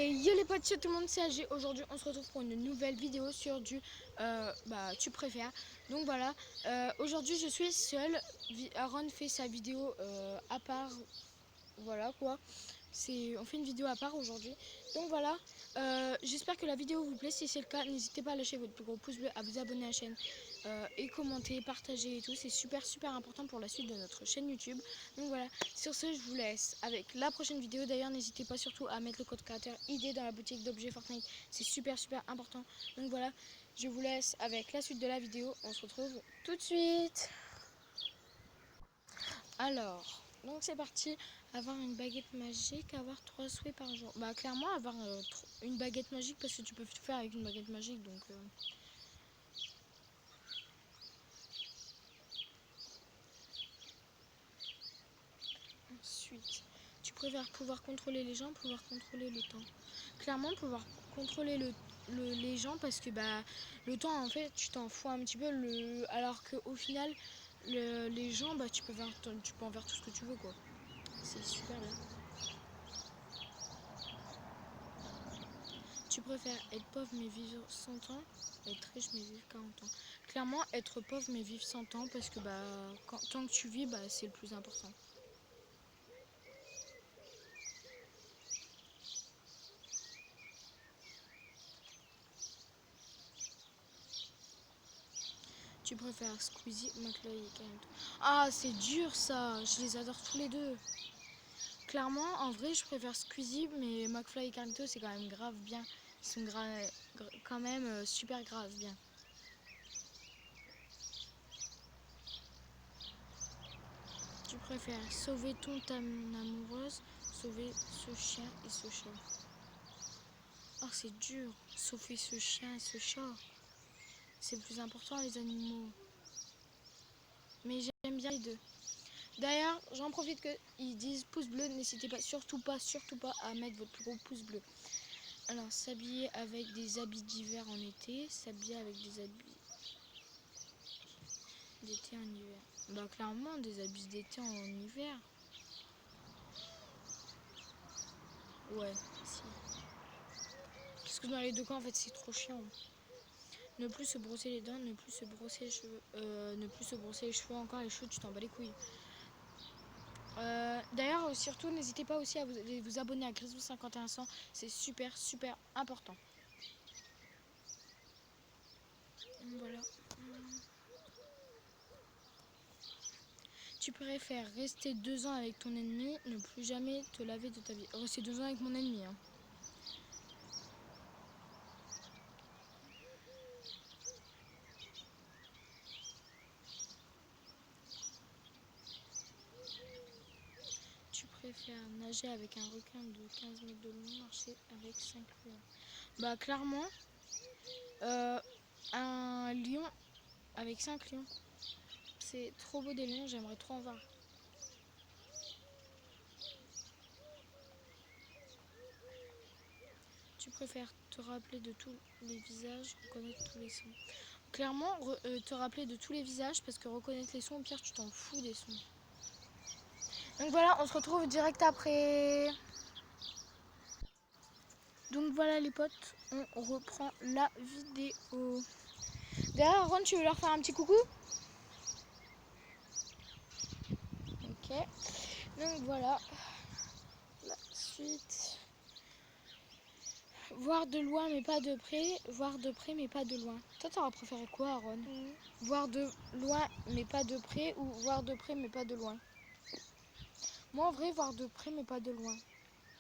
Et yo les potes, tout le monde, c'est AG. Aujourd'hui, on se retrouve pour une nouvelle vidéo sur du tu préfères. Donc voilà, aujourd'hui je suis seule. Aaron fait sa vidéo à part. Voilà quoi. On fait une vidéo à part aujourd'hui. Donc voilà, j'espère que la vidéo vous plaît. Si c'est le cas, n'hésitez pas à lâcher votre plus gros pouce bleu, à vous abonner à la chaîne et commenter, partager et tout. C'est super important pour la suite de notre chaîne YouTube. Donc voilà, sur ce, je vous laisse avec la prochaine vidéo. D'ailleurs, n'hésitez pas surtout à mettre le code créateur ID dans la boutique d'objets Fortnite. C'est super important. Donc voilà, je vous laisse avec la suite de la vidéo. On se retrouve tout de suite. Alors, donc c'est parti. Avoir une baguette magique, avoir 3 souhaits par jour. Bah clairement avoir une baguette magique parce que tu peux tout faire avec une baguette magique. Donc ensuite, tu préfères pouvoir contrôler les gens, pouvoir contrôler le temps. Clairement pouvoir contrôler les gens parce que bah le temps en fait tu t'en fous un petit peu alors qu'au final les gens bah tu peux en faire tout ce que tu veux quoi. C'est super bien. Tu préfères être pauvre mais vivre 100 ans, être riche mais vivre 40 ans. Clairement, être pauvre mais vivre 100 ans parce que bah, tant que tu vis, bah, c'est le plus important. Tu préfères Squeezie, McFly et Carlito. Ah, c'est dur ça, je les adore tous les deux. Clairement, en vrai, je préfère Squeezie, mais McFly et Carlito, c'est quand même grave bien. Ils sont quand même super grave bien. Tu préfères sauver ton amoureuse, sauver ce chien et ce chat. Oh, c'est dur. Sauver ce chien et ce chat. C'est le plus important, les animaux. Mais j'aime bien les deux. D'ailleurs, j'en profite qu'ils disent pouce bleu. N'hésitez pas, surtout pas à mettre votre plus gros pouce bleu. Alors, s'habiller avec des habits d'hiver en été. S'habiller avec des habits d'été en hiver. Bah, clairement, des habits d'été en hiver. Ouais, si. Parce que dans les deux cas, en fait, c'est trop chiant. Ne plus se brosser les dents, ne plus se brosser les cheveux. Ne plus se brosser les cheveux encore. Les cheveux, tu t'en bats les couilles. D'ailleurs, surtout, n'hésitez pas aussi à vous abonner à Grisou5100. C'est super important. Voilà. Tu préfères rester 2 ans avec ton ennemi, ne plus jamais te laver de ta vie. Rester 2 ans avec mon ennemi. Hein. Tu préfères nager avec un requin de 15 mètres de long, marcher avec 5 lions. Bah clairement, un lion avec 5 lions. C'est trop beau des lions, j'aimerais trop en voir. Tu préfères te rappeler de tous les visages, reconnaître tous les sons. Clairement, te rappeler de tous les visages parce que reconnaître les sons, au pire, tu t'en fous des sons. Donc voilà, on se retrouve direct après. Donc voilà les potes, on reprend la vidéo. D'ailleurs, Ron, tu veux leur faire un petit coucou? Ok. Donc voilà, la suite. Voir de loin mais pas de près, voir de près mais pas de loin. Toi, t'aurais préféré quoi, Ron? Voir de loin mais pas de près ou voir de près mais pas de loin? Moi, en vrai, voir de près mais pas de loin.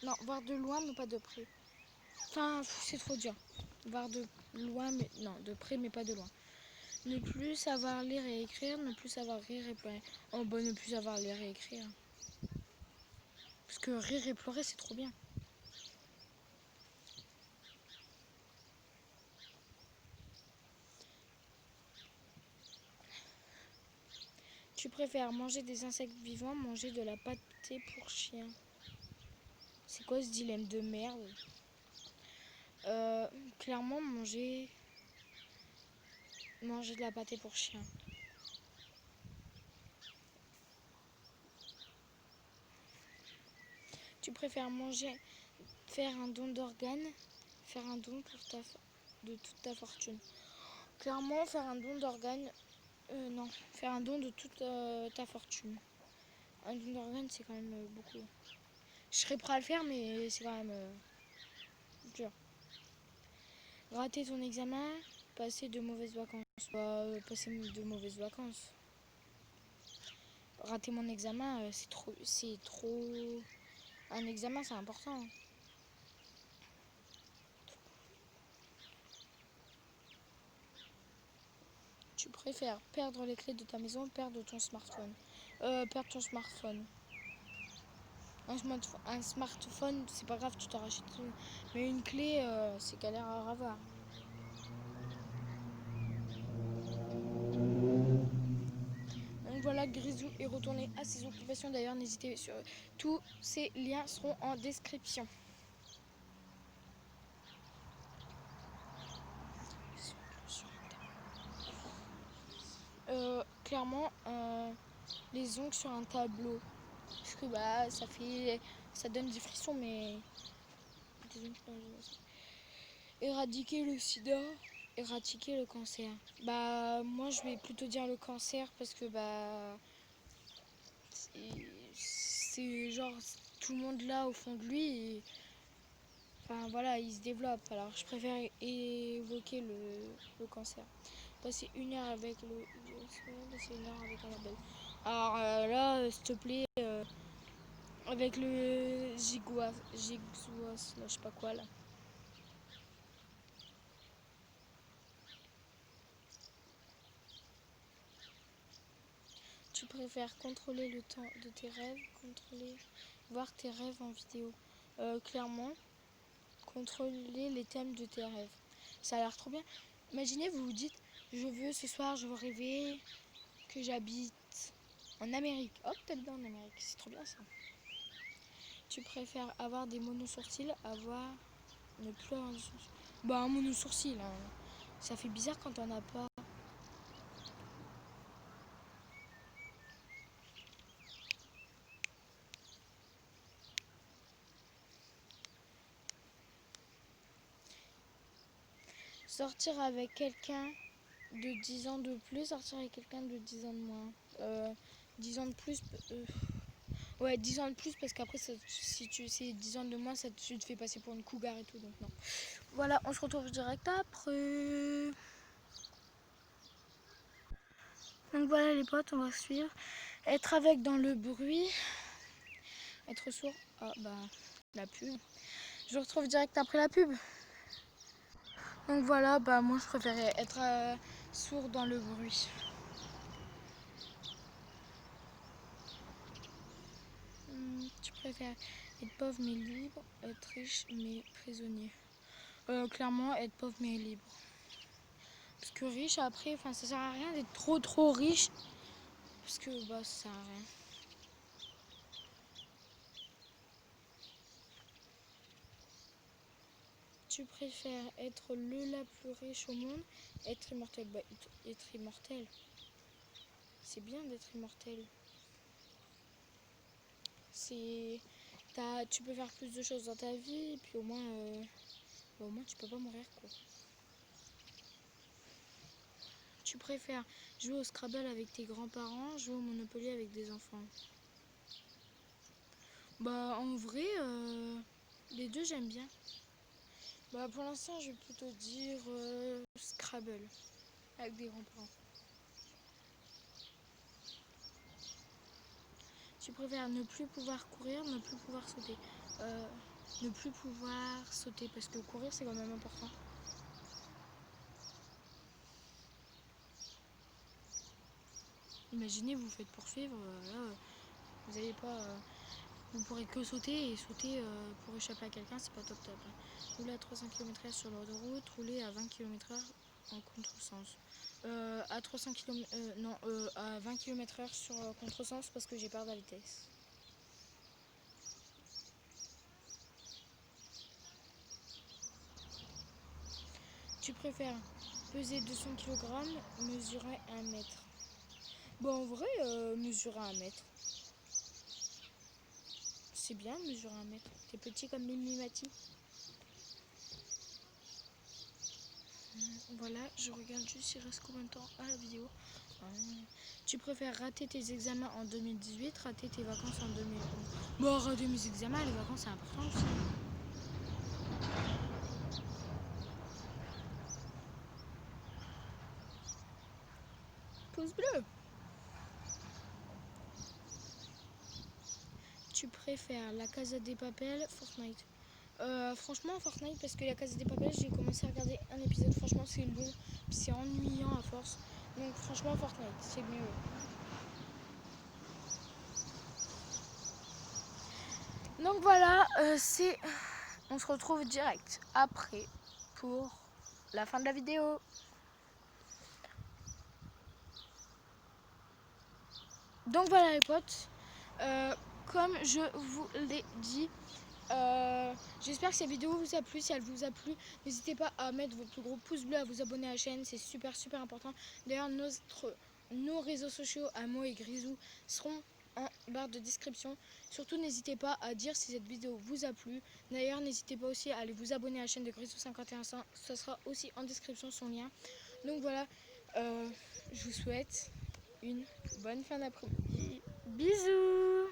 Non, voir de loin mais pas de près. Enfin, c'est trop dur. Voir de loin mais... Non, de près mais pas de loin. Ne plus savoir lire et écrire, ne plus savoir rire et pleurer. Oh bah ne plus savoir lire et écrire. Parce que rire et pleurer, c'est trop bien. Tu préfères manger des insectes vivants, manger de la pâtée pour chien. C'est quoi ce dilemme de merde? Clairement, manger de la pâtée pour chien. Tu préfères manger Faire un don d'organes. Faire un don de toute ta fortune. Clairement, faire un don d'organes. Non, faire un don de toute ta fortune. Un don d'organes, c'est quand même beaucoup. Je serais prêt à le faire, mais c'est quand même dur. Rater ton examen, passer de mauvaises vacances. Passer de mauvaises vacances. Rater mon examen, c'est trop. Un examen, c'est important. Tu préfères perdre les clés de ta maison ou perdre ton smartphone? Perdre ton smartphone. Un smartphone, c'est pas grave, tu t'en rachètes. Mais une clé, c'est galère à avoir. Donc voilà, Grisou est retourné à ses occupations. D'ailleurs, n'hésitez sur tous ces liens seront en description. Clairement, les ongles sur un tableau, parce que bah ça donne des frissons, mais éradiquer le sida, éradiquer le cancer. Bah moi je vais plutôt dire le cancer parce que bah c'est genre tout le monde là au fond de lui et, enfin voilà, il se développe. Alors je préfère évoquer le cancer. Passer une heure avec passer une heure avec un label. Alors là, s'il te plaît, avec le gigouas, là, je sais pas quoi là. Tu préfères contrôler le temps de tes rêves, voir tes rêves en vidéo. Clairement, contrôler les thèmes de tes rêves. Ça a l'air trop bien. Imaginez, vous vous dites, je veux ce soir, je veux rêver que j'habite en Amérique. Hop, t'habites en Amérique, c'est trop bien ça. Tu préfères avoir des monosourcils, ne plus avoir de sourcils. Bah un monosourcil, hein. Ça fait bizarre quand on n'a pas. Sortir avec quelqu'un de 10 ans de plus, sortir avec quelqu'un de 10 ans de moins. 10 ans de plus, ouais, 10 ans de plus parce qu'après, si tu sais 10 ans de moins, tu te fais passer pour une cougar et tout, donc non. Voilà, on se retrouve direct après. Donc voilà les potes, on va suivre. Être aveugle dans le bruit. Être sourd. Ah bah, la pub. Je vous retrouve direct après la pub. Donc voilà, bah moi je préférais être sourd dans le bruit. Tu préfères être pauvre mais libre, être riche mais prisonnier. Clairement, être pauvre mais libre. Parce que riche après, enfin ça sert à rien d'être trop riche. Parce que bah ça sert à rien. Tu préfères être la plus riche au monde, être immortel. Bah être immortel. C'est bien d'être immortel. Tu peux faire plus de choses dans ta vie et puis au moins tu peux pas mourir quoi. Tu préfères jouer au Scrabble avec tes grands-parents, jouer au Monopoly avec des enfants? Bah en vrai, les deux j'aime bien. Bah pour l'instant je vais plutôt dire Scrabble avec des grands-parents. Tu préfères ne plus pouvoir courir, ne plus pouvoir sauter? Ne plus pouvoir sauter parce que courir c'est quand même important. Imaginez vous faites poursuivre, là vous n'avez pas... vous pourrez que sauter et sauter pour échapper à quelqu'un, c'est pas top. Rouler à 300 km/h sur l'autoroute, rouler à 20 km/h en contresens. À 300 km, non, à 20 km/h sur contresens parce que j'ai peur de la vitesse. Tu préfères peser 200 kg, mesurer 1 mètre? Bon, en vrai, mesurer 1 mètre. c'est bien de mesurer 1 mètre. T'es petit comme Mimimati. Voilà, je regarde juste il reste combien de temps à la vidéo. Tu préfères rater tes examens en 2018, rater tes vacances en 2011? Bon, rater mes examens, les vacances c'est important aussi. Pouce bleu. Tu préfères la Casa des Papel, Fortnite? Franchement Fortnite, parce que la Casa des Papel, j'ai commencé à regarder un épisode, franchement c'est long, c'est ennuyant à force. Donc franchement Fortnite, c'est mieux. Donc voilà, on se retrouve direct après pour la fin de la vidéo. Donc voilà les potes, comme je vous l'ai dit, j'espère que cette vidéo vous a plu. Si elle vous a plu, n'hésitez pas à mettre votre plus gros pouce bleu, à vous abonner à la chaîne, c'est super important. D'ailleurs nos réseaux sociaux, Amo et Grisou, seront en barre de description. Surtout n'hésitez pas à dire si cette vidéo vous a plu. D'ailleurs n'hésitez pas aussi à aller vous abonner à la chaîne de Grisou51, ça sera aussi en description son lien. Donc voilà, je vous souhaite une bonne fin d'après-midi. Bisous.